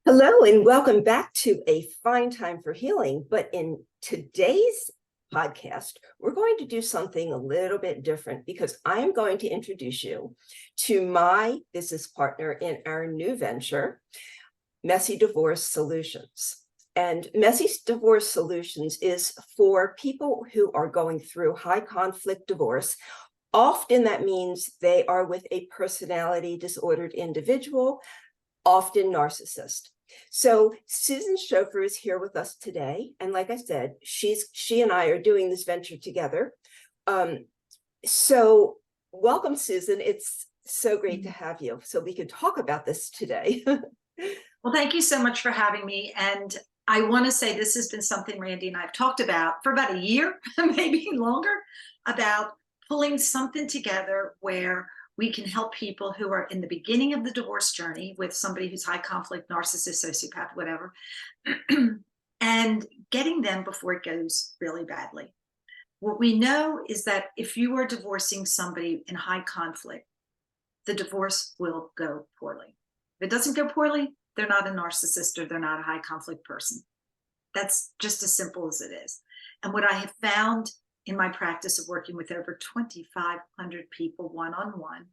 Hello and welcome back to A Fine Time for Healing. But in today's podcast, we're going to do something a little bit different because I am going to introduce you to my business partner in our new venture, Messy Divorce Solutions. And Messy Divorce Solutions is for people who are going through high conflict divorce. Often that means they are with a personality disordered individual, often narcissist. So Susan Shofer is here with us today. And like I said, she and I are doing this venture together. So welcome, Susan. It's so great to have you. So we can talk about this today. Well, thank you so much for having me. And I want to say this has been something Randy and I have talked about for about a year, maybe longer, about pulling something together where we can help people who are in the beginning of the divorce journey with somebody who's high conflict, narcissist, sociopath, whatever, and getting them before it goes really badly. What we know is that if you are divorcing somebody in high conflict, the divorce will go poorly. If it doesn't go poorly, they're not a narcissist or they're not a high conflict person. That's just as simple as it is. And what I have found in my practice of working with over 2,500 people one-on-one,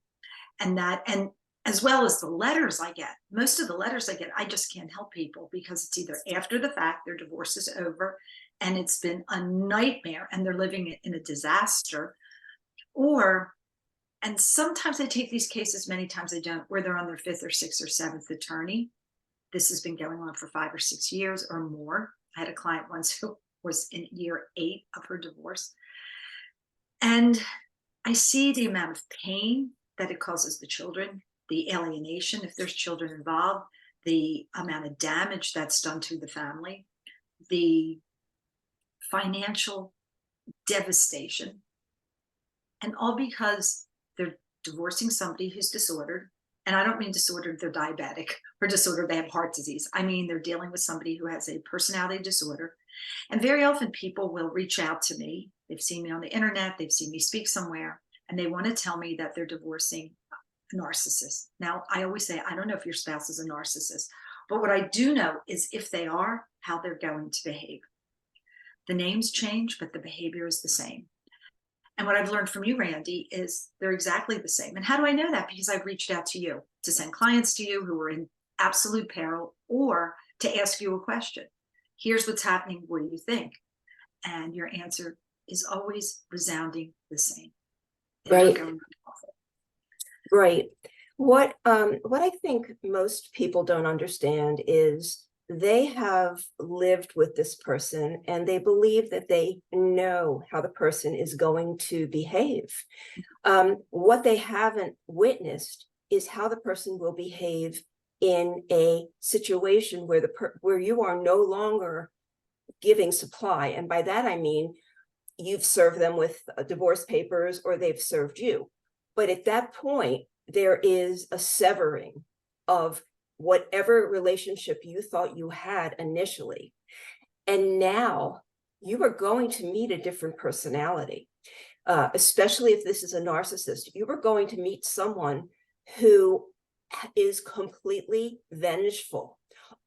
and as well as the letters I get, most of the letters I get, I just can't help people because it's either after the fact, their divorce is over and it's been a nightmare and they're living in a disaster, and sometimes I take these cases, many times I don't, where they're on their fifth or sixth or seventh attorney. This has been going on for 5 or 6 years or more. I had a client once who was in year 8 of her divorce. And I see the amount of pain that it causes the children, the alienation, if there's children involved, the amount of damage that's done to the family, the financial devastation, and all because they're divorcing somebody who's disordered. And I don't mean disordered, they're diabetic, or disordered, they have heart disease. I mean, they're dealing with somebody who has a personality disorder. And very often people will reach out to me. They've seen me on the internet, they've seen me speak somewhere, and they want to tell me that they're divorcing a narcissist. Now, I always say, I don't know if your spouse is a narcissist, but what I do know is if they are, how they're going to behave. The names change, but the behavior is the same. And what I've learned from you, Randy, is they're exactly the same. And how do I know that? Because I've reached out to you to send clients to you who are in absolute peril, or to ask you a question. Here's what's happening. What do you think? And your answer is always resounding the same. Right. Right. What I think most people don't understand is they have lived with this person and they believe that they know how the person is going to behave. What they haven't witnessed is how the person will behave in a situation where where you are no longer giving supply. And by that, I mean, you've served them with divorce papers or they've served you. But at that point, there is a severing of whatever relationship you thought you had initially. And now you are going to meet a different personality, especially if this is a narcissist. You are going to meet someone who is completely vengeful.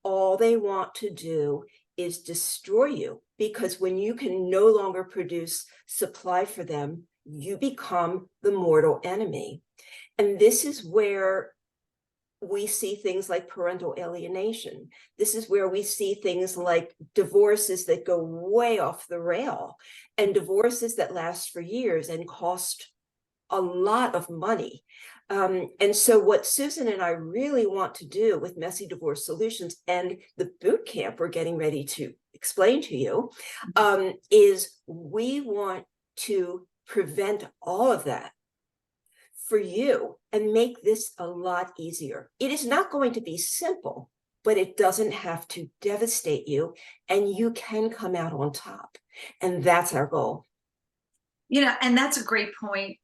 All they want to do is destroy you, because when you can no longer produce supply for them, you become the mortal enemy. And this is where we see things like parental alienation. This is where we see things like divorces that go way off the rail, and divorces that last for years and cost a lot of money. And so what Susan and I really want to do with Messy Divorce Solutions and the boot camp we're getting ready to explain to you, is we want to prevent all of that for you and make this a lot easier. It is not going to be simple, but it doesn't have to devastate you, and you can come out on top. And that's our goal. And that's a great point,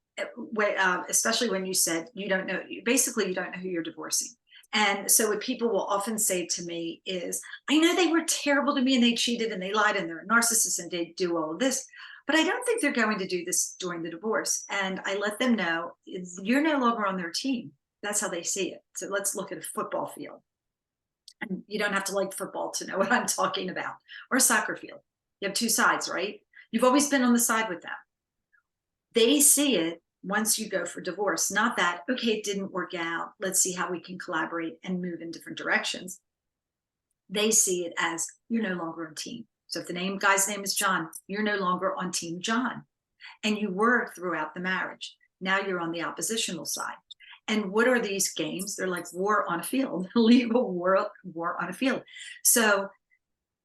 especially when you said you don't know, basically you don't know who you're divorcing. And so what people will often say to me is, I know they were terrible to me and they cheated and they lied and they're a narcissist and they do all of this, but I don't think they're going to do this during the divorce. And I let them know you're no longer on their team. That's how they see it. So let's look at a football field. And you don't have to like football to know what I'm talking about, or a soccer field. You have two sides, right? You've always been on the side with them. They see it once you go for divorce, not that, okay, it didn't work out. Let's see how we can collaborate and move in different directions. They see it as you're no longer on team. So if the guy's name is John, you're no longer on team John. And you were throughout the marriage. Now you're on the oppositional side. And what are these games? They're like war on a field, legal war on a field. So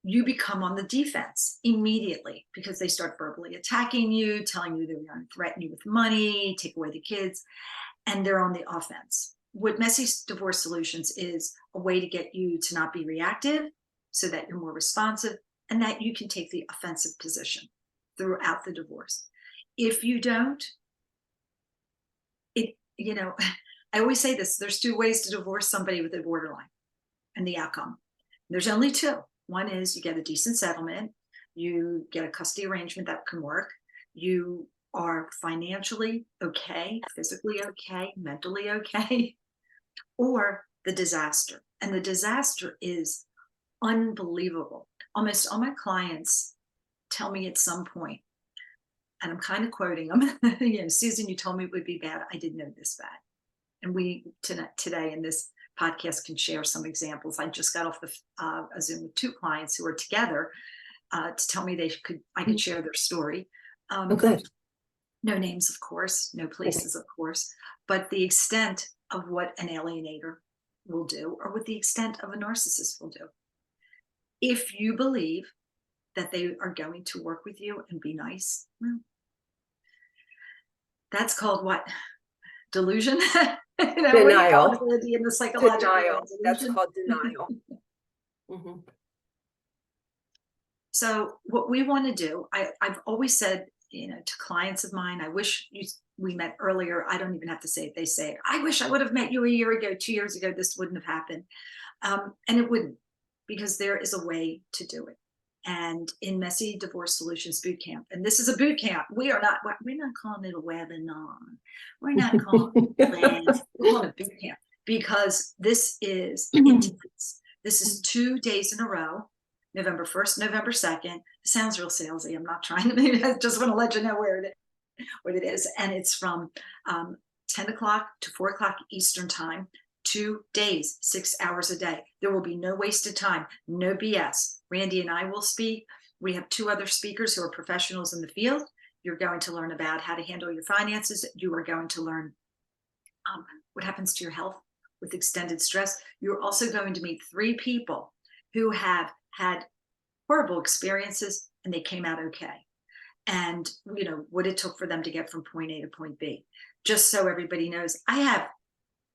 you become on the defense immediately because they start verbally attacking you, telling you they're going to threaten you with money, take away the kids, and they're on the offense. What Messy Divorce Solutions is a way to get you to not be reactive so that you're more responsive and that you can take the offensive position throughout the divorce. If you don't, I always say this, there's two ways to divorce somebody with a borderline and the outcome. There's only two. One is you get a decent settlement, you get a custody arrangement that can work, you are financially okay, physically okay, mentally okay, or the disaster. And the disaster is unbelievable. Almost all my clients tell me at some point, and I'm kind of quoting them, Susan, you told me it would be bad. I didn't know this bad. And we today in this podcast can share some examples. I just got off a Zoom with two clients who are together to tell me I could share their story. Okay. No names, of course, no places, of course, but the extent of what an alienator will do, or what the extent of a narcissist will do. If you believe that they are going to work with you and be nice, well, that's called what? Delusion? Denial. In the psychological Denial. That's called denial. Mm-hmm. So what we want to do, I've always said, to clients of mine, I wish we met earlier. I don't even have to say it. They say, I wish I would have met you a year ago, 2 years ago. This wouldn't have happened. And it wouldn't, because there is a way to do it. And in Messy Divorce Solutions Boot Camp, and this is a boot camp, we're not calling it a webinar. We're not calling it a class. We're calling it a boot camp because this is intense. This is 2 days in a row, November 1st, November 2nd. It sounds real salesy. I'm not trying to, I just want to let you know what it is. And it's from 10 o'clock to 4 o'clock Eastern time. 2 days, 6 hours a day. There will be no wasted time, no BS. Randi and I will speak. We have 2 other speakers who are professionals in the field. You're going to learn about how to handle your finances. You are going to learn what happens to your health with extended stress. You're also going to meet 3 people who have had horrible experiences and they came out okay. And what it took for them to get from point A to point B. Just so everybody knows, I have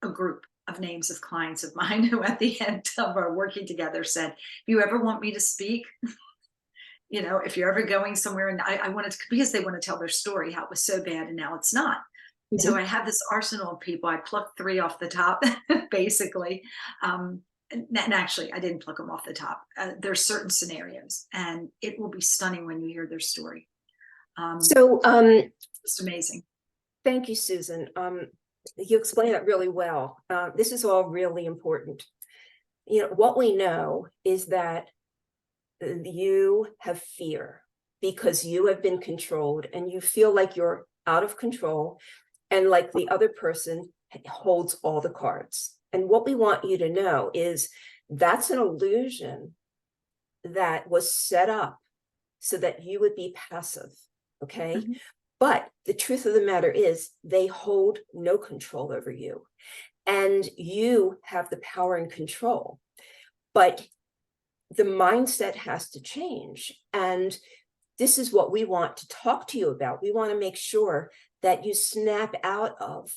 a group of names of clients of mine who at the end of our working together said, if you ever want me to speak, if you're ever going somewhere, and I wanted to, because they want to tell their story, how it was so bad and now it's not. Mm-hmm. So I have this arsenal of people. I plucked 3 off the top, basically. And actually, I didn't pluck them off the top. There's certain scenarios, and it will be stunning when you hear their story. It's amazing. Thank you, Susan. You explained that really well. This is all really important. What we know is that you have fear because you have been controlled and you feel like you're out of control and like the other person holds all the cards. And what we want you to know is that's an illusion that was set up so that you would be passive, okay? Mm-hmm. But the truth of the matter is they hold no control over you and you have the power and control, but the mindset has to change. And this is what we want to talk to you about. We want to make sure that you snap out of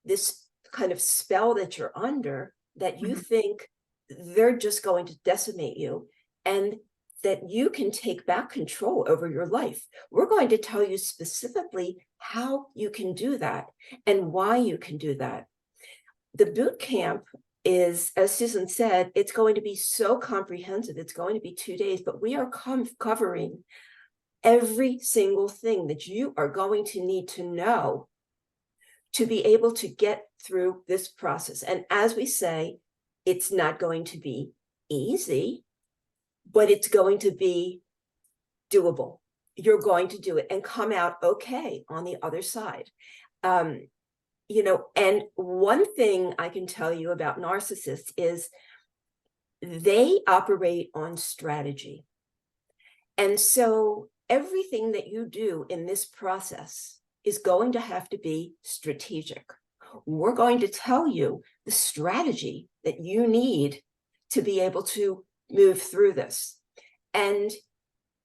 this kind of spell that you're under, that you think they're just going to decimate you, and that you can take back control over your life. We're going to tell you specifically how you can do that and why you can do that. The boot camp is, as Susan said, it's going to be so comprehensive. It's going to be 2 days, but we are covering every single thing that you are going to need to know to be able to get through this process. And as we say, it's not going to be easy, but it's going to be doable. You're going to do it and come out okay on the other side. And one thing I can tell you about narcissists is they operate on strategy. And so everything that you do in this process is going to have to be strategic. We're going to tell you the strategy that you need to be able to move through this. And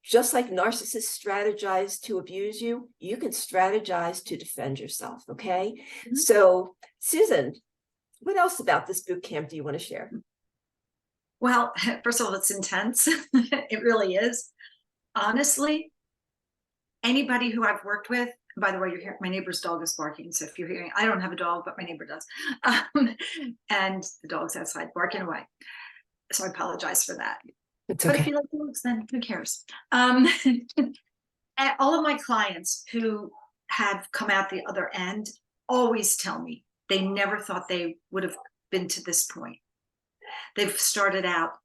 just like narcissists strategize to abuse you, you can strategize to defend yourself, okay? Mm-hmm. So, Susan, what else about this boot camp do you want to share? Well, first of all, it's intense. It really is. Honestly, anybody who I've worked with, by the way, you're hearing my neighbor's dog is barking. So if you're hearing, I don't have a dog, but my neighbor does. And the dog's outside barking away. So I apologize for that. It's okay. But if you like dogs, then who cares? All of my clients who have come out the other end always tell me they never thought they would have been to this point. They've started out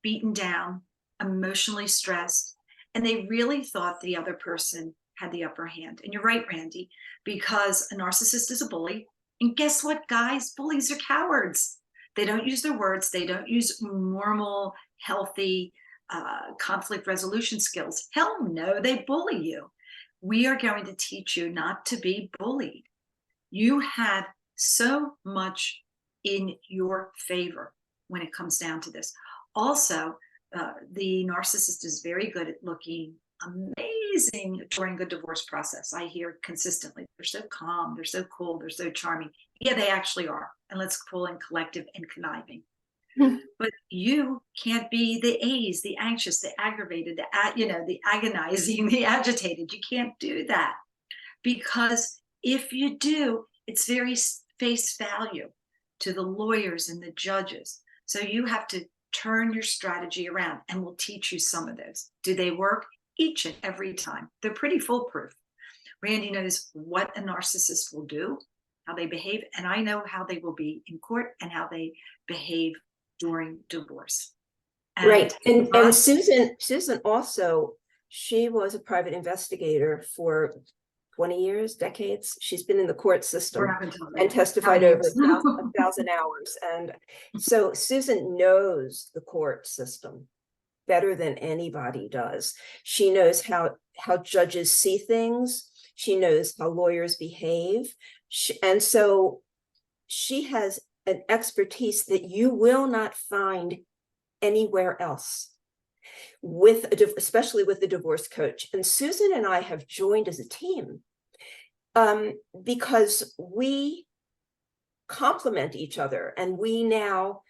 beaten down, emotionally stressed, and they really thought the other person had the upper hand. And you're right, Randy, because a narcissist is a bully. And guess what, guys? Bullies are cowards. They don't use their words. They don't use normal, healthy conflict resolution skills. Hell no, they bully you. We are going to teach you not to be bullied. You have so much in your favor when it comes down to this. Also, the narcissist is very good at looking amazing during the divorce process. I hear consistently, they're so calm, they're so cool, they're so charming. Yeah, they actually are. And let's call in collective and conniving. But you can't be the A's, the anxious, the aggravated, the agonizing, the agitated. You can't do that, because if you do, it's very face value to the lawyers and the judges. So you have to turn your strategy around, and we'll teach you some of those. Do they work? Each and every time. They're pretty foolproof. Randy knows what a narcissist will do, how they behave, and I know how they will be in court and how they behave during divorce. Right. And Susan also, she was a private investigator for 20 years, decades. She's been in the court system and testified over 1,000 hours. And so Susan knows the court system better than anybody does. She knows how judges see things. She knows how lawyers behave. And so she has an expertise that you will not find anywhere else, especially with the divorce coach. And Susan and I have joined as a team because we complement each other, and we now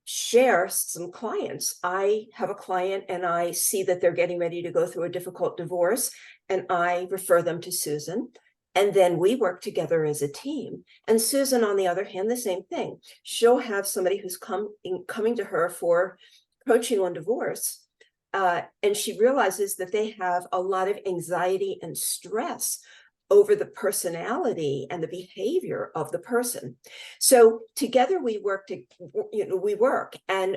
share some clients. I have a client and I see that they're getting ready to go through a difficult divorce, and I refer them to Susan. And then we work together as a team. And Susan, on the other hand, the same thing. She'll have somebody who's coming to her for coaching on divorce. And she realizes that they have a lot of anxiety and stress over the personality and the behavior of the person. So together we work. And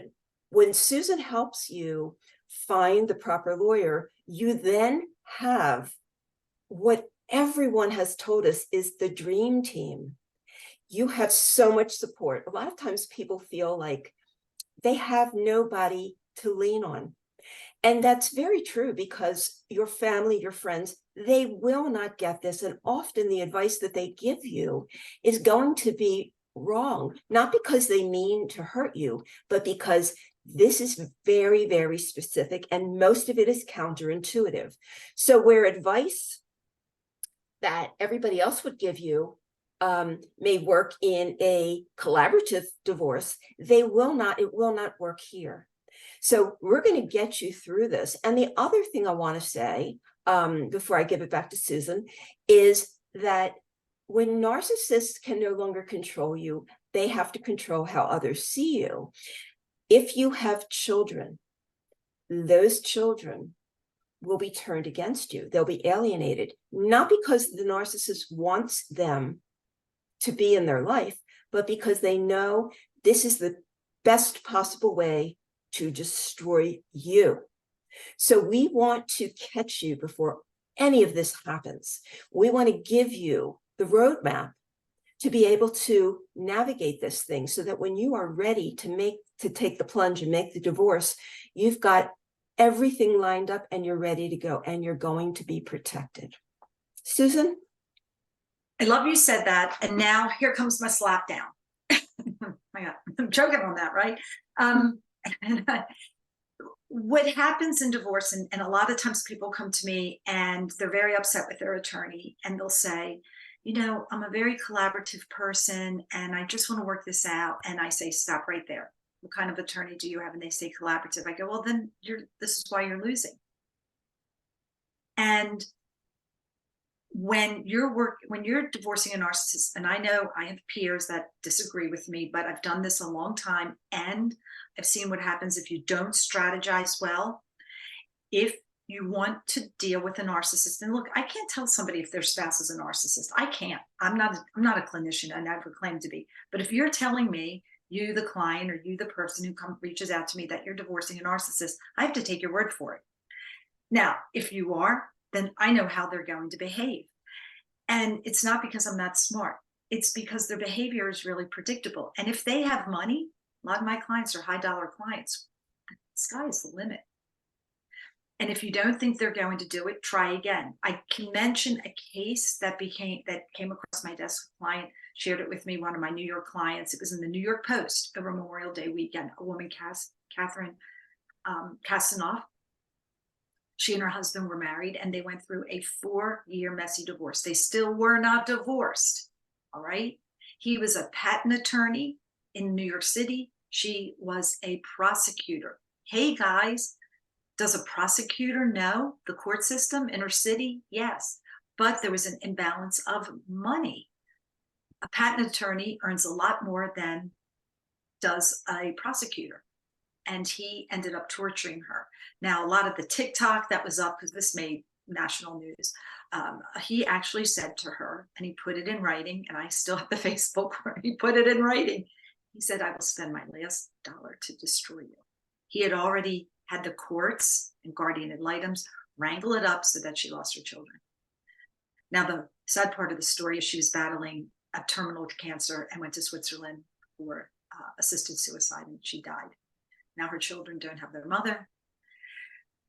when Susan helps you find the proper lawyer, you then have what everyone has told us is the dream team. You have so much support. A lot of times people feel like they have nobody to lean on. And that's very true, because your family, your friends, they will not get this. And often the advice that they give you is going to be wrong, not because they mean to hurt you, but because this is very, very specific, and most of it is counterintuitive. So where advice that everybody else would give you may work in a collaborative divorce, it will not work here. So we're going to get you through this. And the other thing I want to say before I give it back to Susan is that when narcissists can no longer control you, they have to control how others see you. If you have children, those children will be turned against you. They'll be alienated, not because the narcissist wants them to be in their life, but because they know this is the best possible way to destroy you. So we want to catch you before any of this happens. We want to give you the roadmap to be able to navigate this thing so that when you are ready to take the plunge and make the divorce, you've got everything lined up and you're ready to go and you're going to be protected. Susan? I love you said that. And now here comes my slap down. My God, I'm joking on that, right? What happens in divorce, and a lot of times people come to me and they're very upset with their attorney and they'll say, you know, I'm a very collaborative person and I just want to work this out. And I say, stop right there. What kind of attorney do you have? And they say collaborative. I go, well, then this is why you're losing. And when you're divorcing a narcissist, and I know I have peers that disagree with me, but I've done this a long time and I've seen what happens if you don't strategize well. If you want to deal with a narcissist, and look, I can't tell somebody if their spouse is a narcissist. I can't. I'm not a clinician. I never claim to be. But if you're telling me, you, the client, or you, the person who reaches out to me, that you're divorcing a narcissist, I have to take your word for it. Now, if you are, then I know how they're going to behave. And it's not because I'm not smart. It's because their behavior is really predictable. And if they have money, a lot of my clients are high dollar clients. The sky is the limit. And if you don't think they're going to do it, try again. I can mention a case that came across my desk. A client shared it with me, one of my New York clients. It was in the New York Post over Memorial Day weekend. A woman, Catherine Kastanoff, she and her husband were married and they went through a 4-year messy divorce. They still were not divorced, all right? He was a patent attorney in New York City. She was a prosecutor. Hey guys, does a prosecutor know the court system in her city? Yes, but there was an imbalance of money. A patent attorney earns a lot more than does a prosecutor. And he ended up torturing her. Now, a lot of the TikTok that was up, because this made national news, he actually said to her, and he put it in writing, and I still have the Facebook where he put it in writing. He said, I will spend my last dollar to destroy you. He had already had the courts and guardian ad litems wrangle it up so that she lost her children. Now, the sad part of the story is she was battling a terminal cancer and went to Switzerland for assisted suicide, and she died. Now her children don't have their mother,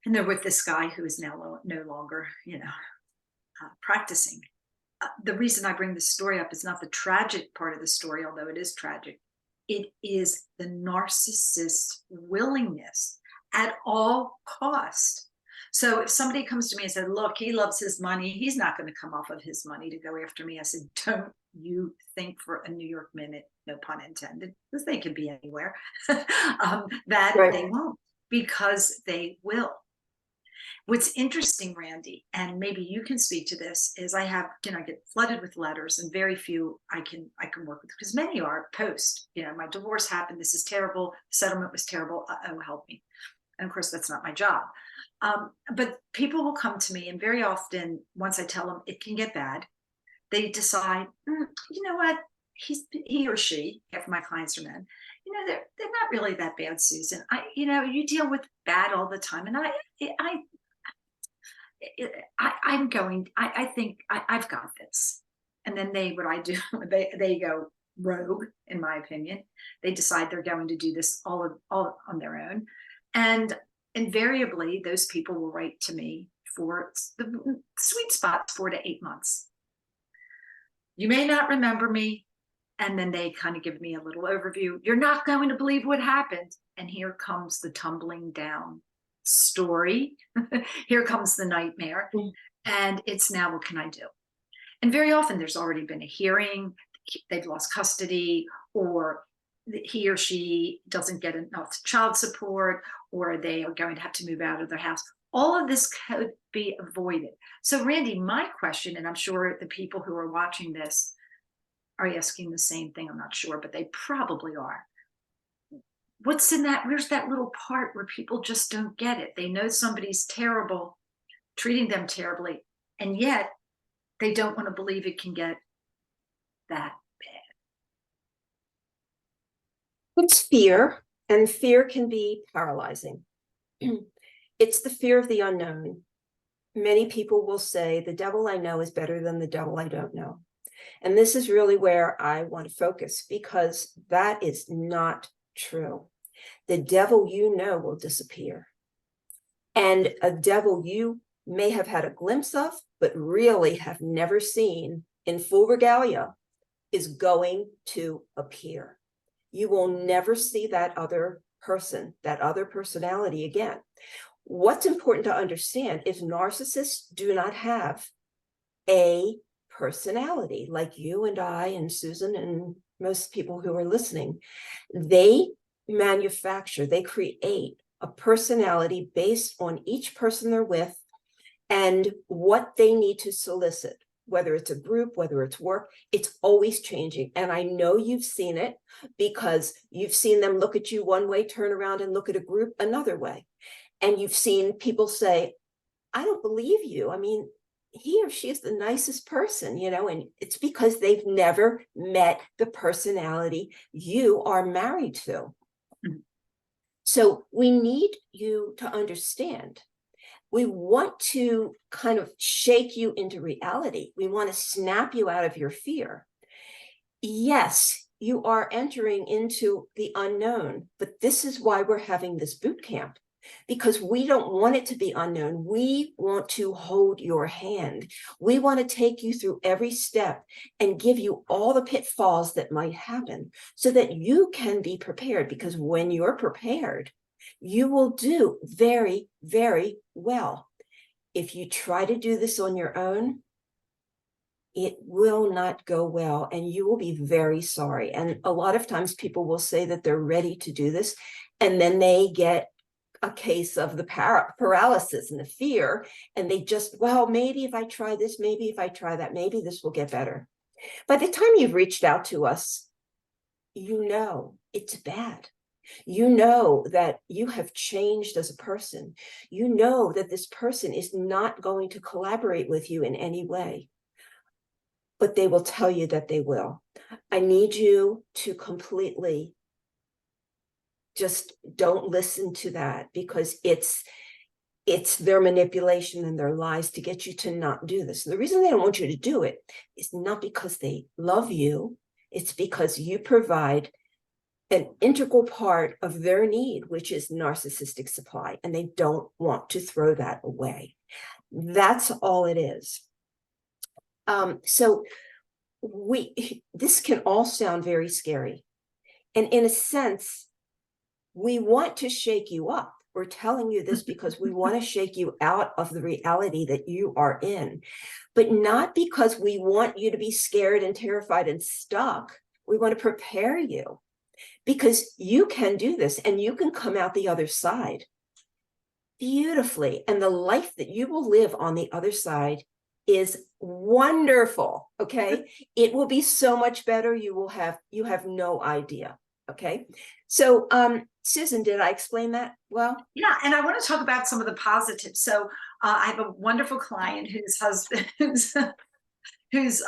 and they're with this guy who is now no longer, practicing. The reason I bring this story up is not the tragic part of the story, although it is tragic. It is the narcissist's willingness at all cost. So if somebody comes to me and said, look, he loves his money, he's not going to come off of his money to go after me. I said, don't you think for a New York minute, no pun intended, because they can be anywhere, that Right. they won't, because they will. What's interesting, Randy, and maybe you can speak to this, is I get flooded with letters, and very few I can work with, because many are post, my divorce happened, this is terrible, settlement was terrible, oh, help me. And of course, that's not my job. But people will come to me, and very often, once I tell them it can get bad, they decide, you know what, he or she, if my clients are men, they're not really that bad, Susan. You deal with bad all the time, and I think I've got this. And then what I do, they go rogue, in my opinion. They decide they're going to do this all on their own. And invariably, those people will write to me for the sweet spot, 4 to 8 months. You may not remember me. And then they kind of give me a little overview. You're not going to believe what happened. And here comes the tumbling down story. Here comes the nightmare. And it's now, what can I do? And very often there's already been a hearing. They've lost custody, or he or she doesn't get enough child support, or they are going to have to move out of their house. All of this could be avoided. So Randy, my question, and I'm sure the people who are watching this are asking the same thing, I'm not sure, but they probably are. What's in that? Where's that little part where people just don't get it? They know somebody's terrible, treating them terribly, and yet they don't want to believe it can get that bad. It's fear. And fear can be paralyzing. It's the fear of the unknown. Many people will say, the devil I know is better than the devil I don't know. And this is really where I want to focus, because that is not true. The devil you know will disappear. And a devil you may have had a glimpse of, but really have never seen in full regalia, is going to appear. You will never see that other person, that other personality again. What's important to understand is narcissists do not have a personality like you and I and Susan and most people who are listening. They manufacture, they create a personality based on each person they're with and what they need to solicit, whether it's a group, whether it's work, it's always changing. And I know you've seen it because you've seen them look at you one way, turn around and look at a group another way. And you've seen people say, I don't believe you. I mean, he or she is the nicest person, you know, and it's because they've never met the personality you are married to. Mm-hmm. So we need you to understand. We want to kind of shake you into reality. We want to snap you out of your fear. Yes, you are entering into the unknown, but this is why we're having this boot camp. Because we don't want it to be unknown. We want to hold your hand. We want to take you through every step and give you all the pitfalls that might happen so that you can be prepared. Because when you're prepared, you will do very, very well. If you try to do this on your own, it will not go well and you will be very sorry. And a lot of times people will say that they're ready to do this, and then they get a case of the paralysis and the fear, and they just, well, maybe if I try this, maybe if I try that, maybe this will get better. By the time you've reached out to us, you know it's bad. You know that you have changed as a person. You know that this person is not going to collaborate with you in any way, but they will tell you that they will. I need you to completely just don't listen to that, because it's their manipulation and their lies to get you to not do this. And the reason they don't want you to do it is not because they love you. It's because you provide an integral part of their need, which is narcissistic supply, and they don't want to throw that away. That's all it is. So this can all sound very scary. And in a sense, we want to shake you up. We're telling you this because we want to shake you out of the reality that you are in, but not because we want you to be scared and terrified and stuck. We want to prepare you because you can do this and you can come out the other side beautifully. And the life that you will live on the other side is wonderful. Okay. It will be so much better. You have no idea. Okay. So, Susan, did I explain that well? Yeah, and I want to talk about some of the positives. So I have a wonderful client whose husband, whose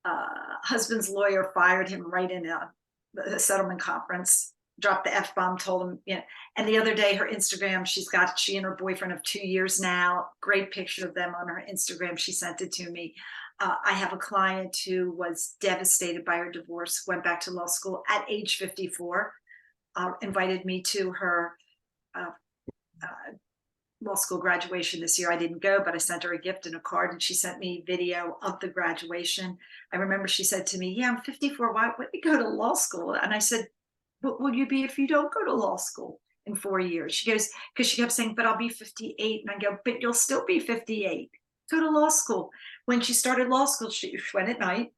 husband's lawyer fired him right in a settlement conference, dropped the F-bomb, told him, you know, and the other day her Instagram, she and her boyfriend of 2 years now, great picture of them on her Instagram. She sent it to me. I have a client who was devastated by her divorce, went back to law school at age 54, invited me to her law school graduation this year. I didn't go, but I sent her a gift and a card, and she sent me video of the graduation. I remember she said to me, yeah, I'm 54. Why would we go to law school? And I said, what will you be if you don't go to law school in 4 years? She goes, because she kept saying, but I'll be 58. And I go, but you'll still be 58. Go to law school. When she started law school, she went at night,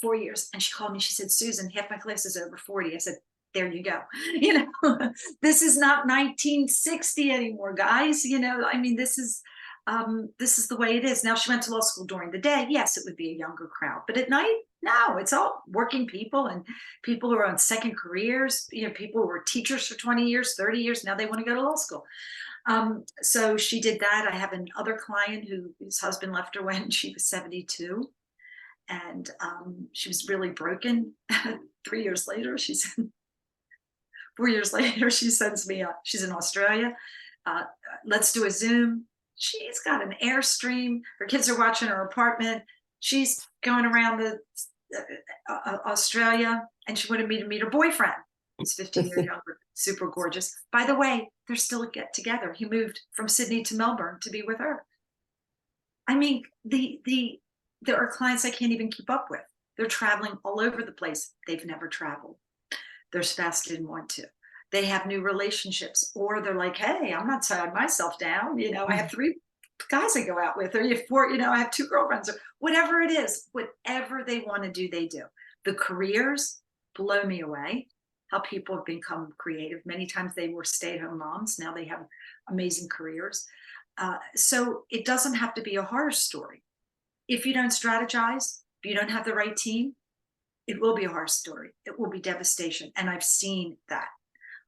4 years. And she called me. She said, Susan, half my class is over 40. I said, there you go. You know, this is not 1960 anymore, guys. You know, I mean, this is the way it is. Now, she went to law school during the day. Yes, it would be a younger crowd, but at night, no, it's all working people and people who are on second careers, you know, people who were teachers for 20 years, 30 years. Now they want to go to law school. So she did that. I have another client whose husband left her when she was 72. And she was really broken. 3 years later, she said, 4 years later, she sends me, she's in Australia. Let's do a Zoom. She's got an Airstream. Her kids are watching her apartment. She's going around the Australia, and she wanted me to meet her boyfriend. He's 15 years younger, super gorgeous. By the way, they're still get together. He moved from Sydney to Melbourne to be with her. I mean, there are clients I can't even keep up with. They're traveling all over the place. They've never traveled. Their spouse didn't want to. They have new relationships, or they're like, hey, I'm not tying myself down. I have 3 guys I go out with, or you have 4, I have 2 girlfriends, or whatever it is, whatever they want to do, they do. The careers blow me away. How people have become creative. Many times they were stay-at-home moms. Now they have amazing careers. So it doesn't have to be a horror story. If you don't strategize, if you don't have the right team, it will be a horror story. It will be devastation. And I've seen that.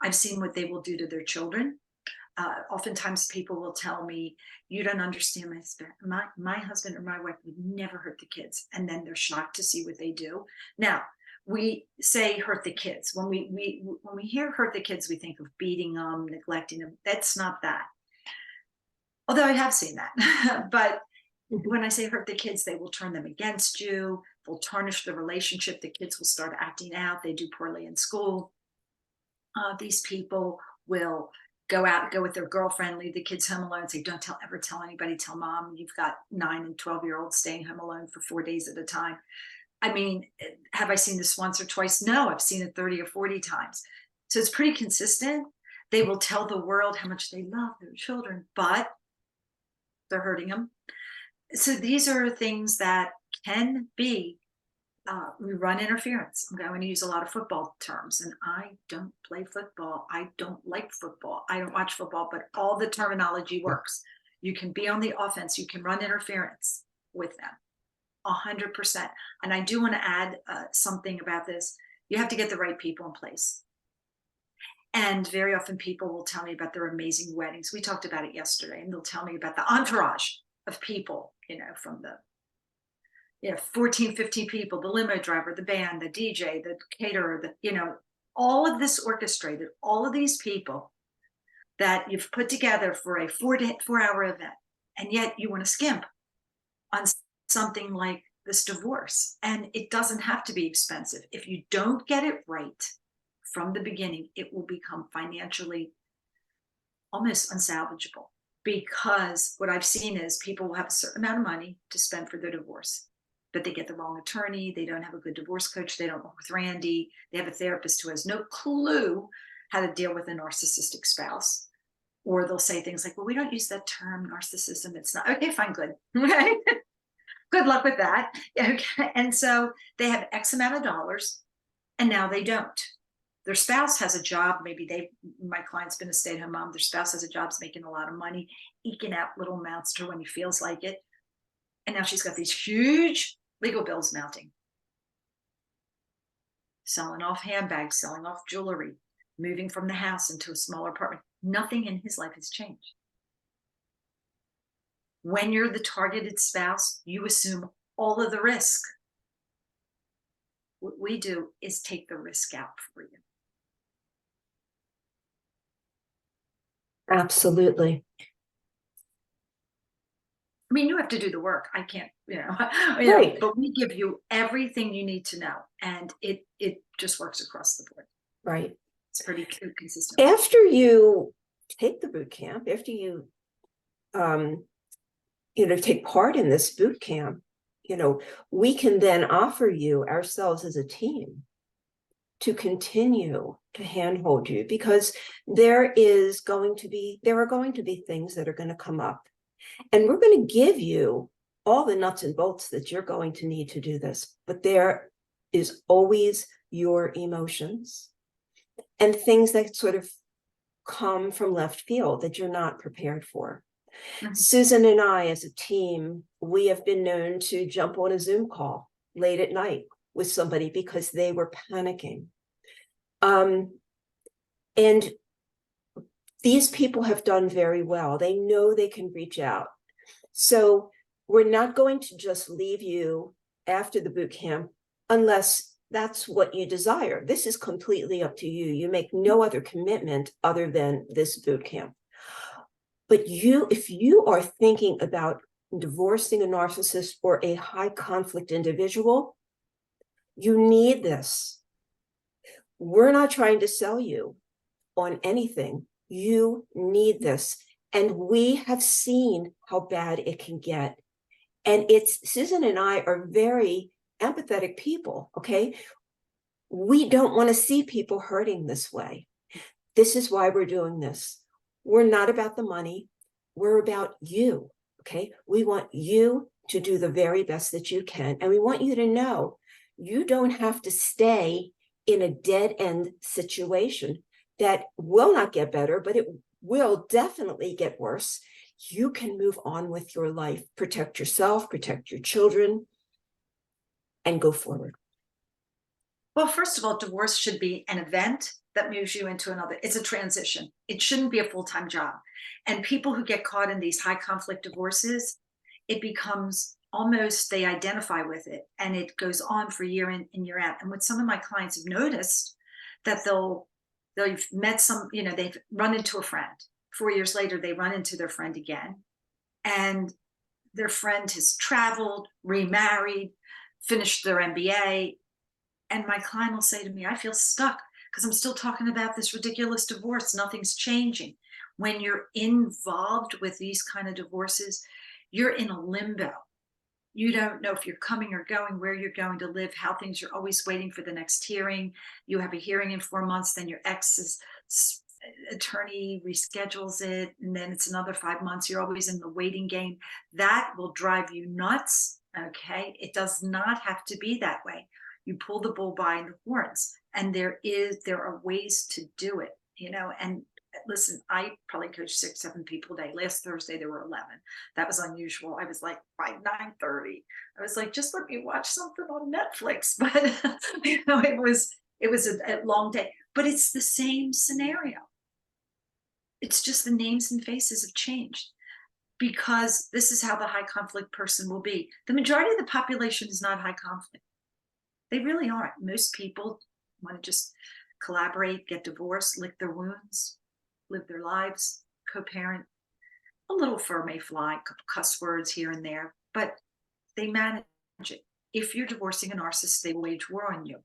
I've seen what they will do to their children. Oftentimes people will tell me, you don't understand my husband. My husband or my wife would never hurt the kids. And then they're shocked to see what they do. Now, we say hurt the kids. When we hear hurt the kids, we think of beating them, neglecting them. That's not that. Although I have seen that. But when I say hurt the kids, they will turn them against you. They'll tarnish the relationship. The kids will start acting out. They do poorly in school. These people will go with their girlfriend, leave the kids home alone, say, don't ever tell anybody, tell mom. You've got 9 and 12-year-olds staying home alone for 4 days at a time. I mean, have I seen this once or twice? No, I've seen it 30 or 40 times. So it's pretty consistent. They will tell the world how much they love their children, but they're hurting them. So these are things that can be, we run interference. I'm going to use a lot of football terms, and I don't play football. I don't like football. I don't watch football, but all the terminology works. You can be on the offense. You can run interference with them. 100%. And I do want to add something about this. You have to get the right people in place. And very often people will tell me about their amazing weddings. We talked about it yesterday, and they'll tell me about the entourage of people, from the 14, 15 people, the limo driver, the band, the DJ, the caterer, all of this orchestrated, all of these people that you've put together for a 4-hour event. And yet you want to skimp on something like this divorce. And it doesn't have to be expensive. If you don't get it right from the beginning, it will become financially almost unsalvageable. Because what I've seen is people will have a certain amount of money to spend for their divorce, but they get the wrong attorney. They don't have a good divorce coach. They don't work with Randi. They have a therapist who has no clue how to deal with a narcissistic spouse. Or they'll say things like, well, we don't use that term narcissism. It's not. Okay, fine, good. Okay. Good luck with that. Okay. And so they have X amount of dollars, and now they don't. Their spouse has a job. Maybe my client's been a stay-at-home mom. Their spouse has a job, is making a lot of money, eking out little amounts to her when he feels like it. And now she's got these huge legal bills mounting. Selling off handbags, selling off jewelry, moving from the house into a smaller apartment. Nothing in his life has changed. When you're the targeted spouse, you assume all of the risk. What we do is take the risk out for you. Absolutely. I mean, you have to do the work. I can't, Right. But we give you everything you need to know. And it just works across the board. Right. It's pretty consistent. After you take the boot camp, after you, take part in this boot camp, we can then offer you ourselves as a team to continue to handhold you, because there are going to be things that are going to come up, and we're going to give you all the nuts and bolts that you're going to need to do this. But there is always your emotions and things that sort of come from left field that you're not prepared for. Mm-hmm. Susan and I, as a team, we have been known to jump on a Zoom call late at night with somebody because they were panicking. And these people have done very well. They know they can reach out. So we're not going to just leave you after the boot camp unless that's what you desire. This is completely up to you. You make no other commitment other than this boot camp. But if you are thinking about divorcing a narcissist or a high conflict individual, you need this. We're not trying to sell you on anything. You need this. And we have seen how bad it can get. And Susan and I are very empathetic people, okay? We don't want to see people hurting this way. This is why we're doing this. We're not about the money. We're about you, okay? We want you to do the very best that you can. And we want you to know you don't have to stay in a dead-end situation that will not get better, but it will definitely get worse. You can move on with your life, protect yourself, protect your children, and go forward. Well, first of all, divorce should be an event that moves you into another. It's a transition. It shouldn't be a full-time job. And people who get caught in these high conflict divorces, it becomes almost, they identify with it, and it goes on for year in and year out. And what some of my clients have noticed, that they've met they've run into a friend. 4 years later, they run into their friend again, and their friend has traveled, remarried, finished their MBA. And my client will say to me, I feel stuck because I'm still talking about this ridiculous divorce. Nothing's changing. When you're involved with these kind of divorces, you're in a limbo. You don't know if you're coming or going, where you're going to live, how things, you're always waiting for the next hearing. You have a hearing in 4 months, then your ex's attorney reschedules it, and then it's another 5 months. You're always in the waiting game. That will drive you nuts, okay? It does not have to be that way. You pull the bull by the horns, and there are ways to do it, and listen, I probably coach 6, 7 people a day. Last Thursday, there were 11. That was unusual. I was like, by 9:30, I was like, just let me watch something on Netflix. But, it was a long day, but it's the same scenario. It's just the names and faces have changed, because this is how the high conflict person will be. The majority of the population is not high conflict. They really aren't. Most people want to just collaborate, get divorced, lick their wounds, live their lives, co-parent. A little fur may fly, a couple cuss words here and there, but they manage it. If you're divorcing a narcissist, they wage war on you.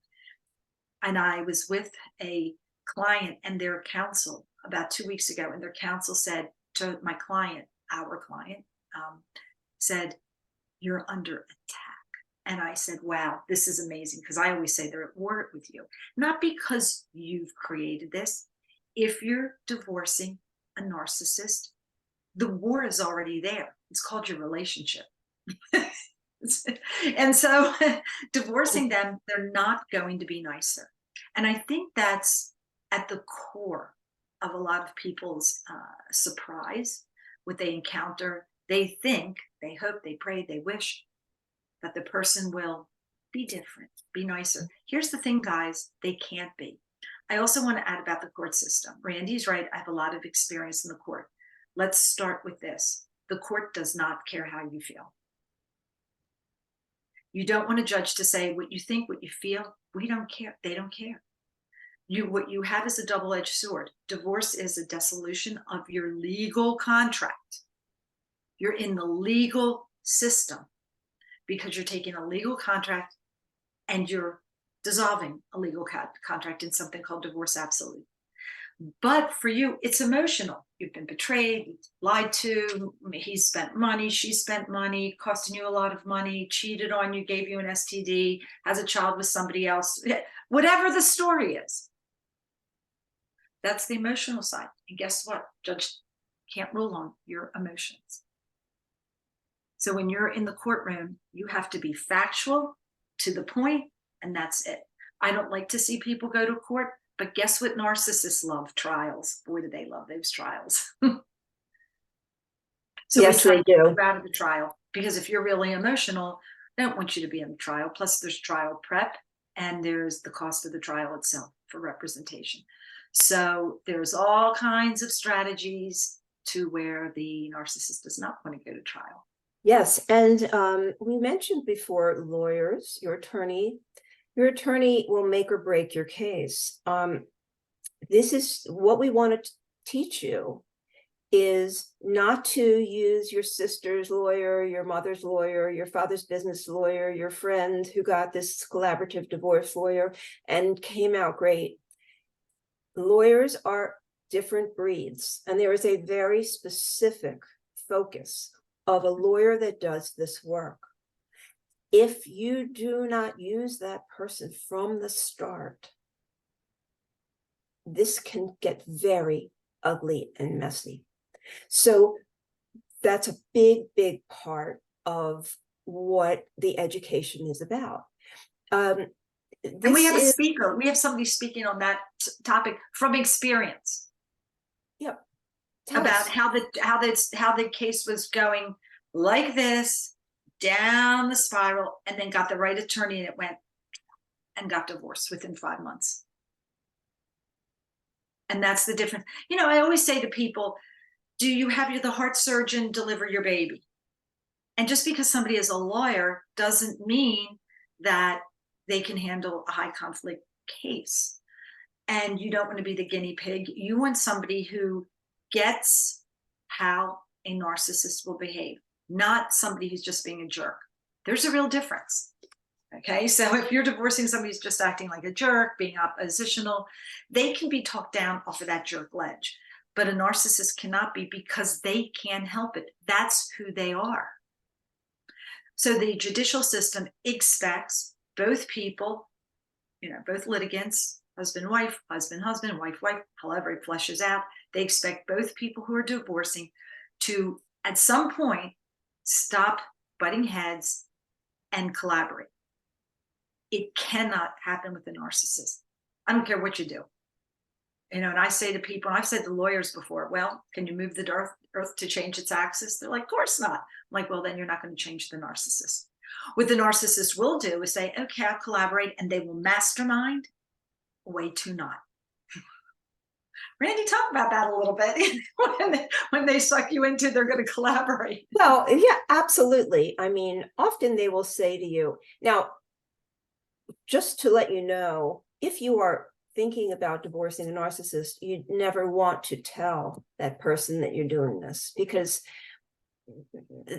And I was with a client and their counsel about 2 weeks ago, and their counsel said to my client, our client, said, you're under attack. And I said, wow, this is amazing, because I always say they're at war with you. Not because you've created this. If you're divorcing a narcissist, the war is already there. It's called your relationship. And so divorcing them, they're not going to be nicer. And I think that's at the core of a lot of people's surprise, what they encounter. They think, they hope, they pray, they wish that the person will be different, be nicer. Here's the thing, guys, they can't be. I also want to add about the court system. Randy's right. I have a lot of experience in the court. Let's start with this. The court does not care how you feel. You don't want a judge to say what you think, what you feel. We don't care. They don't care. What you have is a double-edged sword. Divorce is a dissolution of your legal contract. You're in the legal system, because you're taking a legal contract and you're dissolving a legal contract in something called divorce absolute. But for you, it's emotional. You've been betrayed, lied to, he spent money, she spent money, costing you a lot of money, cheated on you, gave you an STD, has a child with somebody else, whatever the story is. That's the emotional side. And guess what? Judge can't rule on your emotions. So when you're in the courtroom, you have to be factual, to the point, and that's it. I don't like to see people go to court, but guess what? Narcissists love trials. Boy, do they love those trials. So yes, they do. You're out of the trial, because if you're really emotional, they don't want you to be in the trial. Plus, there's trial prep, and there's the cost of the trial itself for representation. So there's all kinds of strategies to where the narcissist does not want to go to trial. Yes, and we mentioned before lawyers, your attorney Your attorney will make or break your case. This is what we want to teach you, is not to use your sister's lawyer, your mother's lawyer, your father's business lawyer, your friend who got this collaborative divorce lawyer and came out great. Lawyers are different breeds, and there is a very specific focus of a lawyer that does this work. If you do not use that person from the start, this can get very ugly and messy. So that's a big, big part of what the education is about. And we have a speaker. We have somebody speaking on that topic from experience. Yep. About how the case was going like this down the spiral, and then got the right attorney, and it went and got divorced within 5 months. And that's the difference. You know, I always say to people, do you have the heart surgeon deliver your baby? And just because somebody is a lawyer doesn't mean that they can handle a high conflict case. And you don't want to be the guinea pig. You want somebody who gets how a narcissist will behave, not somebody who's just being a jerk. There's a real difference. Okay, so if you're divorcing somebody who's just acting like a jerk, being oppositional, they can be talked down off of that jerk ledge. But a narcissist cannot be, because they can't help it. That's who they are. So the judicial system expects both people, you know, both litigants, husband, wife, husband, wife, however it fleshes out, they expect both people who are divorcing to, at some point, stop butting heads and collaborate. It cannot happen with a narcissist. I don't care what you do. You know, and I say to people, and I've said to lawyers before, well, can you move the earth to change its axis? They're like, of course not. I'm like, well, then you're not going to change the narcissist. What the narcissist will do is say, okay, I'll collaborate, and they will mastermind. Way to not. Randi, talk about that a little bit. when they suck you into, they're going to collaborate. Well, yeah, absolutely. I mean, often they will say to you, now, just to let you know, if you are thinking about divorcing a narcissist, you never want to tell that person that you're doing this, because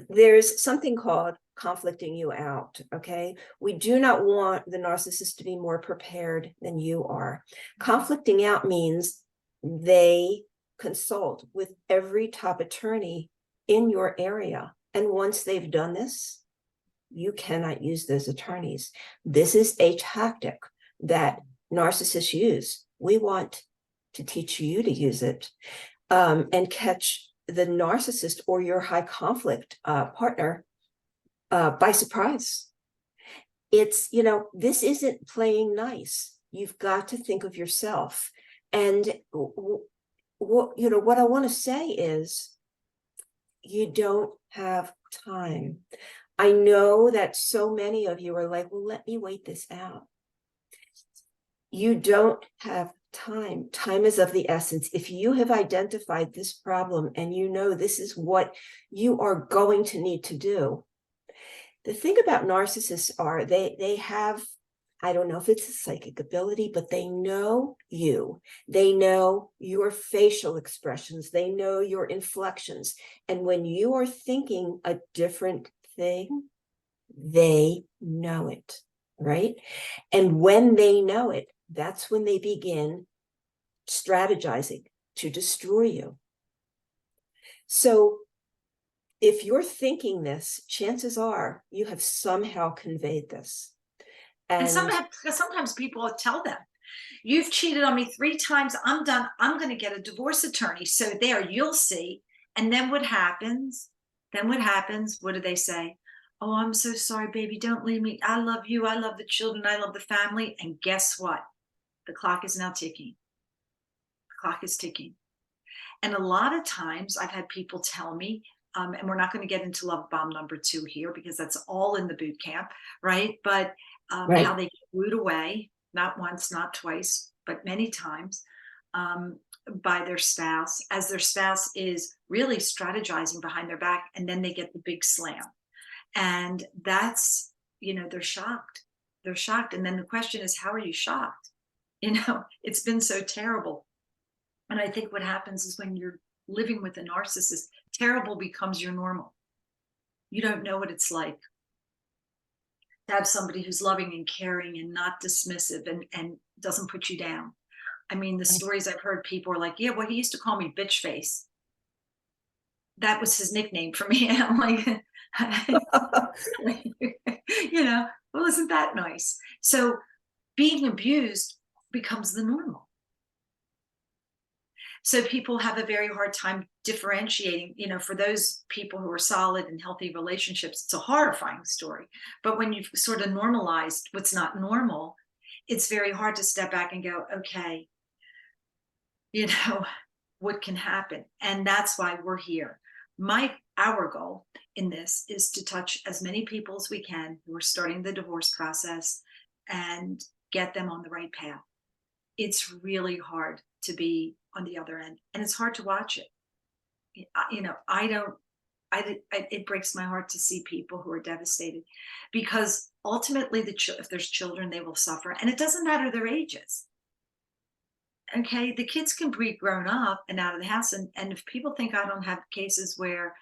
there's something called conflicting you out. Okay, we do not want the narcissist to be more prepared than you are. Conflicting out means they consult with every top attorney in your area, and once they've done this, you cannot use those attorneys. This is a tactic that narcissists use. We want to teach you to use it, and catch the narcissist or your high conflict partner by surprise. It's, you know, this isn't playing nice. You've got to think of yourself. And you know, what I want to say is, you don't have time. I know that so many of you are like, well, let me wait this out. You don't have time. Time is of the essence. If you have identified this problem and you know this is what you are going to need to do. The thing about narcissists are they have, I don't know if it's a psychic ability, but they know you. They know your facial expressions. They know your inflections. And when you are thinking a different thing, they know it, right? And when they know it, that's when they begin strategizing to destroy you. So if you're thinking this, chances are you have somehow conveyed this. And sometimes people tell them, you've cheated on me 3 times. I'm done. I'm going to get a divorce attorney. So there, you'll see. And then what happens? What do they say? Oh, I'm so sorry, baby. Don't leave me. I love you. I love the children. I love the family. And guess what? The clock is now ticking. The clock is ticking. And a lot of times I've had people tell me, and we're not going to get into love bomb number 2 here, because that's all in the boot camp, right? But Right. how they get wooed away, not once, not twice, but many times, by their spouse, as their spouse is really strategizing behind their back, and then they get the big slam. And that's, you know, they're shocked. they're shocked. And then the question is, how are you shocked? You know, it's been so terrible. And I think what happens is when you're living with a narcissist, terrible becomes your normal. You don't know what it's like to have somebody who's loving and caring and not dismissive and doesn't put you down. I mean, the stories I've heard, people are like, yeah, well, he used to call me bitch face. That was his nickname for me. And I'm like, you know, well, isn't that nice? So being abused becomes the normal. So people have a very hard time differentiating, you know, for those people who are solid and healthy relationships, it's a horrifying story. But when you've sort of normalized what's not normal, it's very hard to step back and go, okay, you know, what can happen? And that's why we're here. Our goal in this is to touch as many people as we can who are starting the divorce process and get them on the right path. It's really hard to be on the other end, and it's hard to watch it. You know, it breaks my heart to see people who are devastated, because ultimately if there's children, they will suffer, and it doesn't matter their ages. Okay, the kids can be grown up and out of the house, and if people think I don't have cases where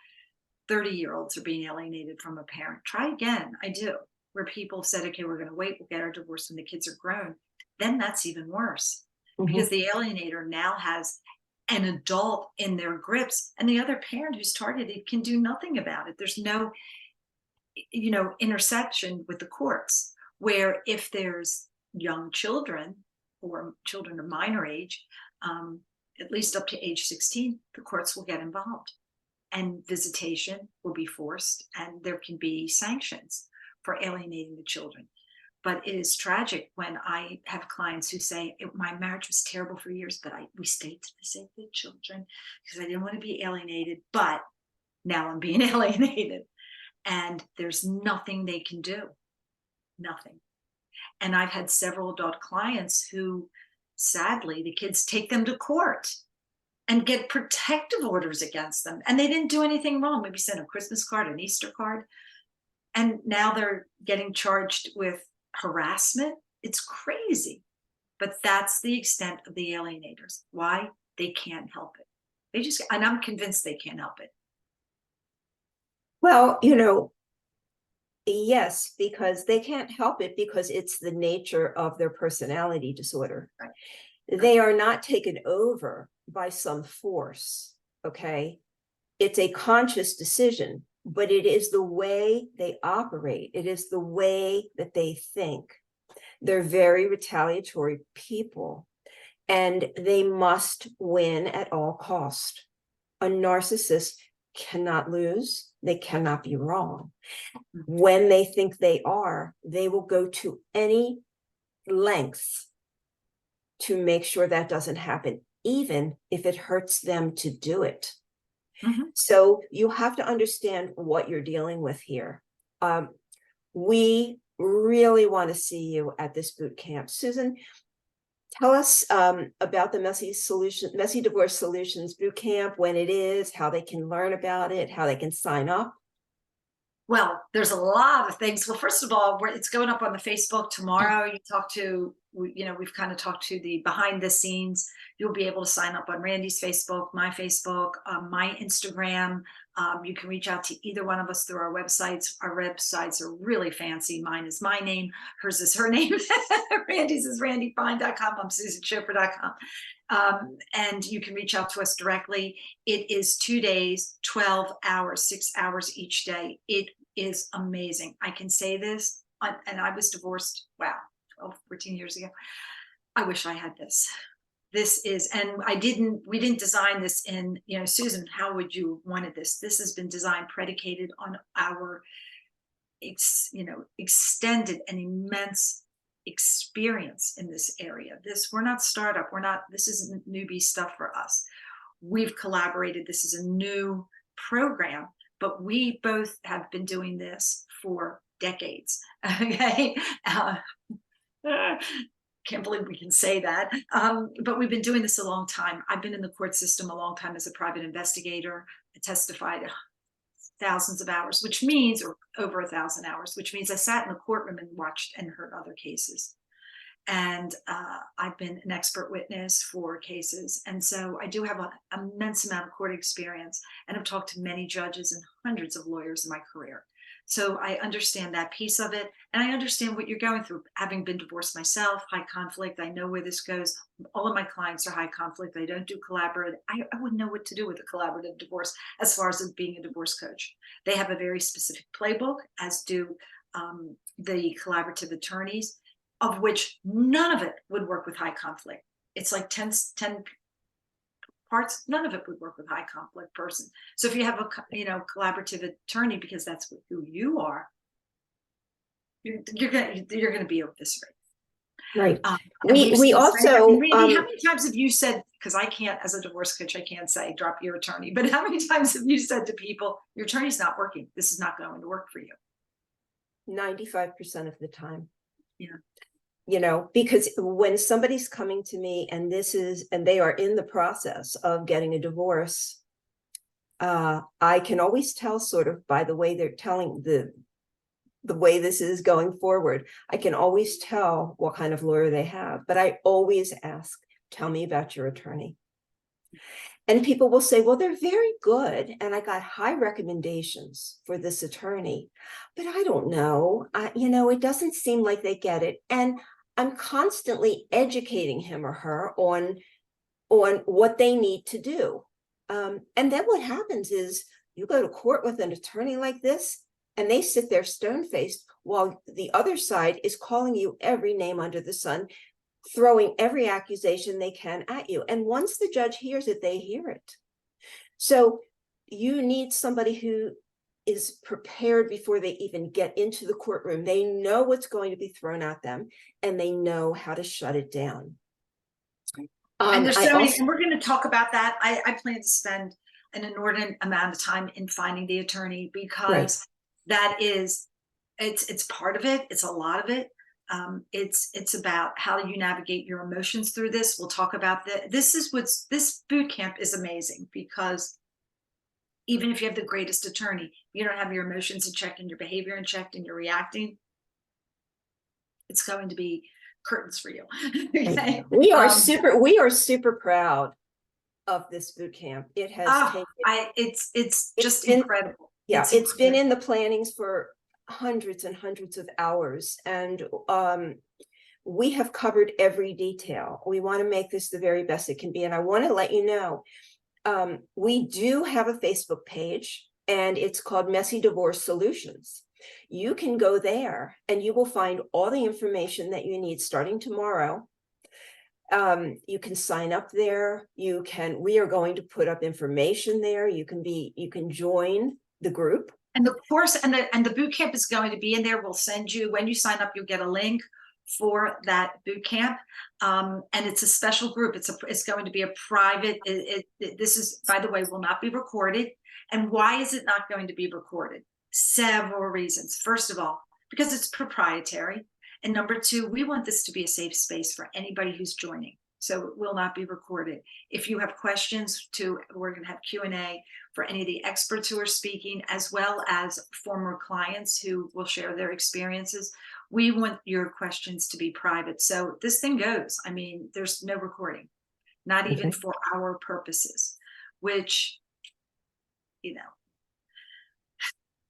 30-year-olds are being alienated from a parent, try again. I do, where people said, okay, we're going to wait, we'll get our divorce when the kids are grown. Then that's even worse, because the alienator now has an adult in their grips, and the other parent who's targeted can do nothing about it. There's no, you know, interception with the courts, where if there's young children or children of minor age, at least up to age 16, the courts will get involved, and visitation will be forced, and there can be sanctions for alienating the children. But it is tragic when I have clients who say, my marriage was terrible for years, but we stayed to the sake of the children because I didn't want to be alienated, but now I'm being alienated. And there's nothing they can do. Nothing. And I've had several adult clients who, sadly, the kids take them to court and get protective orders against them. And they didn't do anything wrong. Maybe send a Christmas card, an Easter card. And now they're getting charged with harassment. It's crazy. But that's the extent of the alienators. Why? They can't help it. And I'm convinced they can't help it. Well, you know, yes, because they can't help it, because it's the nature of their personality disorder. Right. They are not taken over by some force, okay? It's a conscious decision, but it is the way they operate. It is the way that they think. They're very retaliatory people, and they must win at all cost. A narcissist cannot lose. They cannot be wrong. When they think they are, they will go to any length to make sure that doesn't happen, even if it hurts them to do it. So you have to understand what you're dealing with here. We really want to see you at this boot camp. Susan, tell us about the Messy Divorce Solutions boot camp, when it is, how they can learn about it, how they can sign up. Well, there's a lot of things. Well, first of all, it's going up on the Facebook tomorrow. We've kind of talked to the behind the scenes. You'll be able to sign up on Randy's Facebook, my Instagram. You can reach out to either one of us through our websites. Our websites are really fancy. Mine is my name. Hers is her name. Randy's is randyfine.com. I'm susanshofer.com. And you can reach out to us directly. It is 2 days, 12 hours, 6 hours each day. It is amazing. I can say this, and I was divorced, 14 years ago. I wish I had this. We didn't design this in, Susan, how would you wanted this? This has been designed, predicated on our, extended and immense experience in this area. We're not startup. This isn't newbie stuff for us. We've collaborated. This is a new program, but we both have been doing this for decades. Okay. Can't believe we can say that. But we've been doing this a long time. I've been in the court system a long time as a private investigator. I testified thousands of hours, which means, or over 1,000 hours, which means I sat in the courtroom and watched and heard other cases. And I've been an expert witness for cases. And so I do have an immense amount of court experience, and I've talked to many judges and hundreds of lawyers in my career. So I understand that piece of it. And I understand what you're going through. Having been divorced myself, high conflict, I know where this goes. All of my clients are high conflict. They don't do collaborative. I wouldn't know what to do with a collaborative divorce as far as being a divorce coach. They have a very specific playbook, as do the collaborative attorneys, of which none of it would work with high conflict. It's like 10 parts, none of it would work with high conflict person. So if you have a collaborative attorney, because that's who you are, you're gonna be eviscerated. Right. And We also Randy, how many times have you said, because I can't, as a divorce coach, I can't say drop your attorney, but how many times have you said to people, your attorney's not working, this is not going to work for you? 95% of the time. Yeah. Because when somebody's coming to me and they are in the process of getting a divorce, I can always tell, sort of by the way they're telling the way this is going forward, I can always tell what kind of lawyer they have. But I always ask, tell me about your attorney. And people will say, well, they're very good, and I got high recommendations for this attorney, but I don't know. It doesn't seem like they get it. And I'm constantly educating him or her on what they need to do. And then what happens is you go to court with an attorney like this, and they sit there stone-faced while the other side is calling you every name under the sun, throwing every accusation they can at you. And once the judge hears it, they hear it. So you need somebody who is prepared before they even get into the courtroom. They know what's going to be thrown at them, and they know how to shut it down. And there's so many, and we're going to talk about that. I plan to spend an inordinate amount of time in finding the attorney, because that is, it's part of it. It's a lot of it. It's about how you navigate your emotions through this. We'll talk about that. This boot camp is amazing, because even if you have the greatest attorney, you don't have your emotions in check and your behavior in check and you're reacting, it's going to be curtains for you. Okay? We are super proud of this boot camp. It has it's just incredible. Yeah, it's been in the plannings for hundreds and hundreds of hours, and we have covered every detail. We want to make this the very best it can be. And I want to let you know, we do have a Facebook page, and it's called Messy Divorce Solutions. You can go there and you will find all the information that you need starting tomorrow. You can sign up there. We are going to put up information there. You can join the group. And the course and the boot camp is going to be in there. We'll send you, when you sign up, you'll get a link for that boot camp. And it's a special group. It's going to be a private, this is, by the way, will not be recorded. And why is it not going to be recorded? Several reasons. First of all, because it's proprietary. And number two, we want this to be a safe space for anybody who's joining. So it will not be recorded. If you have questions we're going to have Q&A for any of the experts who are speaking, as well as former clients who will share their experiences. We want your questions to be private. So this thing goes. I mean, there's no recording, not even for our purposes, which,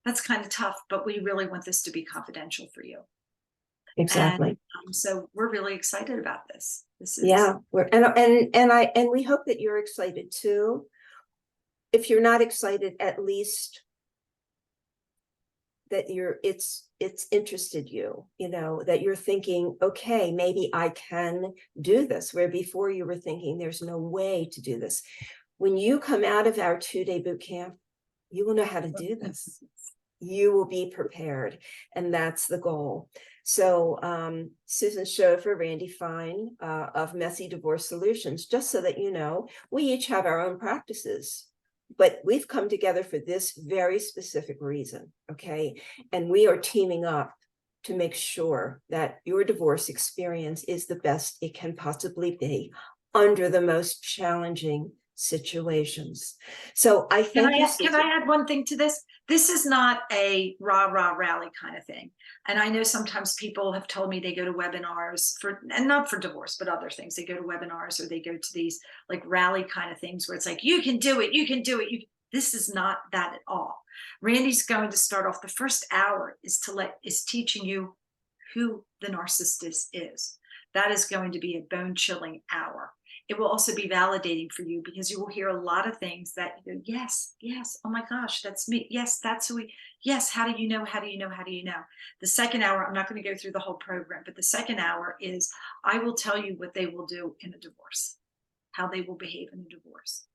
that's kind of tough, but we really want this to be confidential for you. Exactly. And, so we're really excited about this. This is, yeah, and we hope that you're excited too. If you're not excited, at least that it's interested you, that you're thinking, okay, maybe I can do this, where before you were thinking there's no way to do this. When you come out of our 2-day boot camp, you will know how to do this. You will be prepared, and that's the goal. So Susan Shofer, Randi Fine of Messy Divorce Solutions, just so that you know, we each have our own practices, but we've come together for this very specific reason, okay? And we are teaming up to make sure that your divorce experience is the best it can possibly be under the most challenging situations. So I think can I add one thing to this? This is not a rah, rah, rally kind of thing. And I know sometimes people have told me they go to webinars for, and not for divorce, but other things. They go to webinars or they go to these like rally kind of things where it's like, you can do it, you can do it. This is not that at all. Randy's going to start off the first hour is teaching you who the narcissist is. That is going to be a bone-chilling hour. It will also be validating for you because you will hear a lot of things that you go, yes, yes, oh my gosh, that's me. Yes, that's who we, yes, how do you know? How do you know? How do you know? The second hour, I'm not going to go through the whole program, but the second hour is I will tell you what they will do in a divorce, how they will behave in a divorce.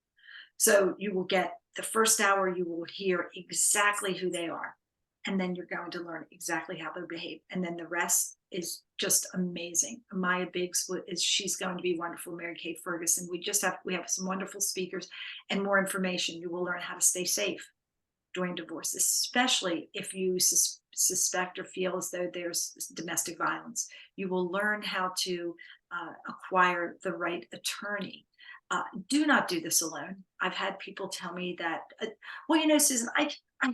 So you will get the first hour, you will hear exactly who they are. And then you're going to learn exactly how they behave. And then the rest is just amazing. Maya Biggs is, she's going to be wonderful. Mary Kay Ferguson. We have some wonderful speakers and more information. You will learn how to stay safe during divorce, especially if you suspect or feel as though there's domestic violence. You will learn how to acquire the right attorney. Do not do this alone. I've had people tell me that, well, you know, Susan, I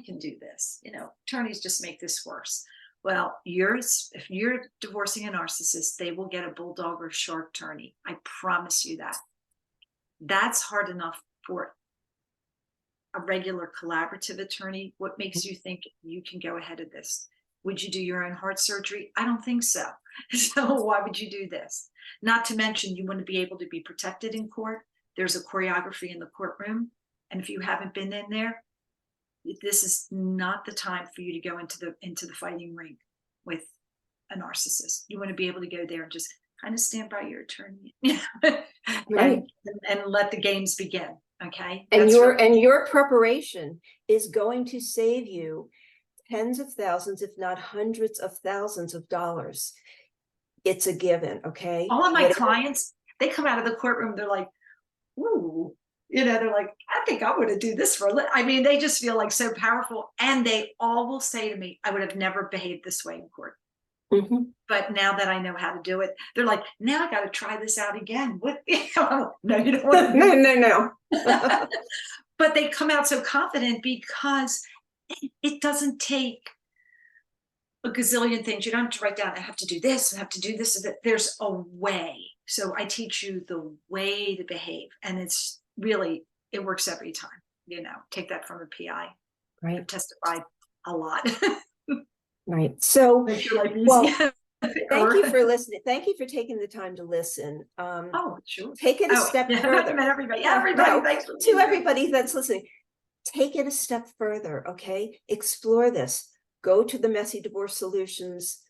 can do this. You know, attorneys just make this worse. Well, if you're divorcing a narcissist, they will get a bulldog or shark attorney. I promise you that. That's hard enough for a regular collaborative attorney. What makes you think you can go ahead of this? Would you do your own heart surgery? I don't think so. So why would you do this? Not to mention, you want to be able to be protected in court. There's a choreography in the courtroom. And if you haven't been in there, this is not the time for you to go into the fighting ring with a narcissist. You want to be able to go there and just kind of stand by your attorney Right. and let the games begin. Okay. And your preparation is going to save you tens of thousands, if not hundreds of thousands of dollars. It's a given. Okay. All of my clients, they come out of the courtroom, they're like, ooh, you know, they're like, I think I want to do this for a living. I mean, they just feel like so powerful. And they all will say to me, I would have never behaved this way in court. Mm-hmm. But now that I know how to do it, they're like, now I got to try this out again. What? No, you don't want to. No. But they come out so confident because it doesn't take a gazillion things. You don't have to write down, I have to do this, I have to do this. There's a way. So I teach you the way to behave. And it's really, it works every time. You know, take that from a PI. Right. I've testified a lot. Right. So, make your life easy. well, thank you for listening. Thank you for taking the time to listen. Oh, sure. Take it a step further. Everybody, thanks for to everybody that's listening. Take it a step further. Okay. Explore this. Go to the Messy Divorce Solutions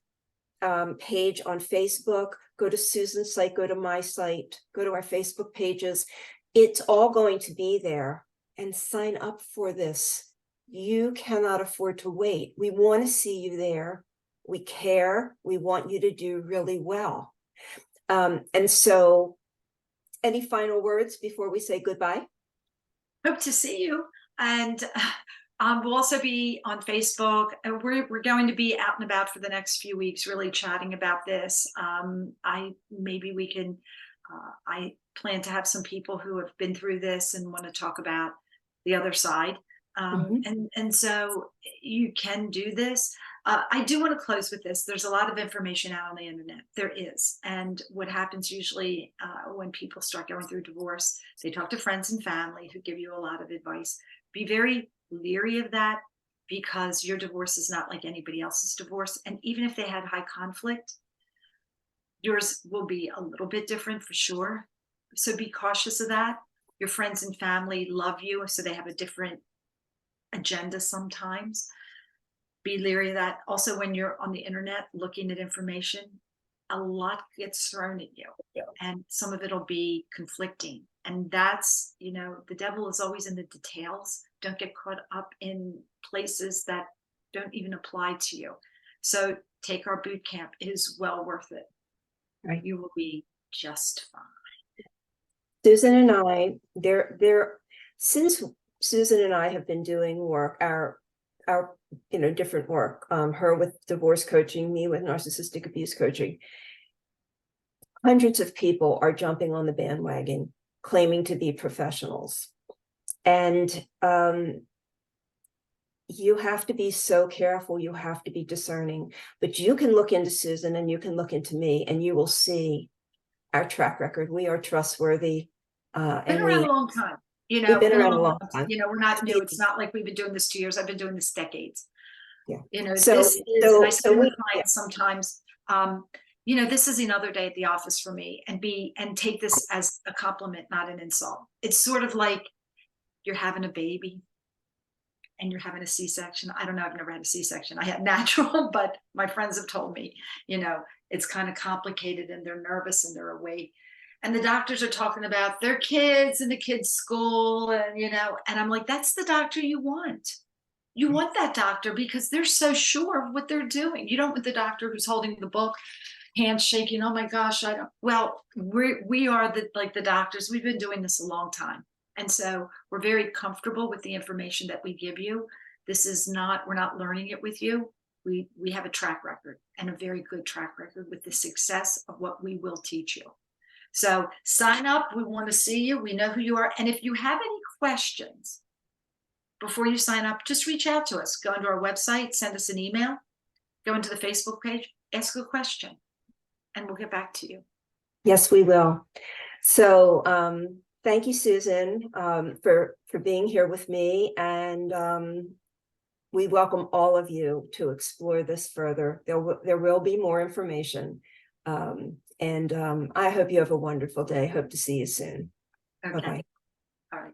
page on Facebook. Go to Susan's site. Go to my site. Go to our Facebook pages. It's all going to be there. And sign up for this. You cannot afford to wait. We want to see you there. We care. We want you to do really well. And so, any final words before we say goodbye? Hope to see you. And we'll also be on Facebook. We're going to be out and about for the next few weeks, really chatting about this. I plan to have some people who have been through this and want to talk about the other side. And so you can do this. I do want to close with this. There's a lot of information out on the internet. There is. And what happens usually when people start going through divorce, they talk to friends and family who give you a lot of advice. Be very leery of that because your divorce is not like anybody else's divorce. And even if they had high conflict, yours will be a little bit different for sure. So be cautious of that. Your friends and family love you, so they have a different agenda sometimes. Be leery of that. Also, when you're on the internet looking at information, a lot gets thrown at you, and some of it'll be conflicting. And that's, you know, the devil is always in the details. Don't get caught up in places that don't even apply to you. So take our boot camp. It is well worth it. Right. You will be just fine. Susan and I, since Susan and I have been doing work, our different work, her with divorce coaching, me with narcissistic abuse coaching, hundreds of people are jumping on the bandwagon, claiming to be professionals. And you have to be so careful. You have to be discerning, but you can look into Susan and you can look into me and you will see our track record. We are trustworthy. Been And around a long time, we've been been around a long time. we're not new. It's not like we've been doing this 2 years. I've been doing this decades. Yeah. This is, and I say to the clients sometimes, this is another day at the office for me, and take this as a compliment, not an insult. It's sort of like you're having a baby and you're having a C-section. I don't know, I've never had a C-section. I had natural, but my friends have told me, it's kind of complicated and they're nervous and they're awake. And the doctors are talking about their kids and the kids' school, and I'm like, that's the doctor you want. You want that doctor because they're so sure of what they're doing. You don't want the doctor who's holding the book, hands shaking. Oh my gosh, I don't. Well, we are the doctors. We've been doing this a long time. And so we're very comfortable with the information that we give you. We're not learning it with you. We have a track record, and a very good track record with the success of what we will teach you. So sign up. We want to see you. We know who you are. And if you have any questions before you sign up, just reach out to us. Go into our website, send us an email, go into the Facebook page, ask a question, and we'll get back to you. Yes, we will. So thank you, Susan, for being here with me. And we welcome all of you to explore this further. There will be more information. And I hope you have a wonderful day. Hope to see you soon. Okay. Bye-bye.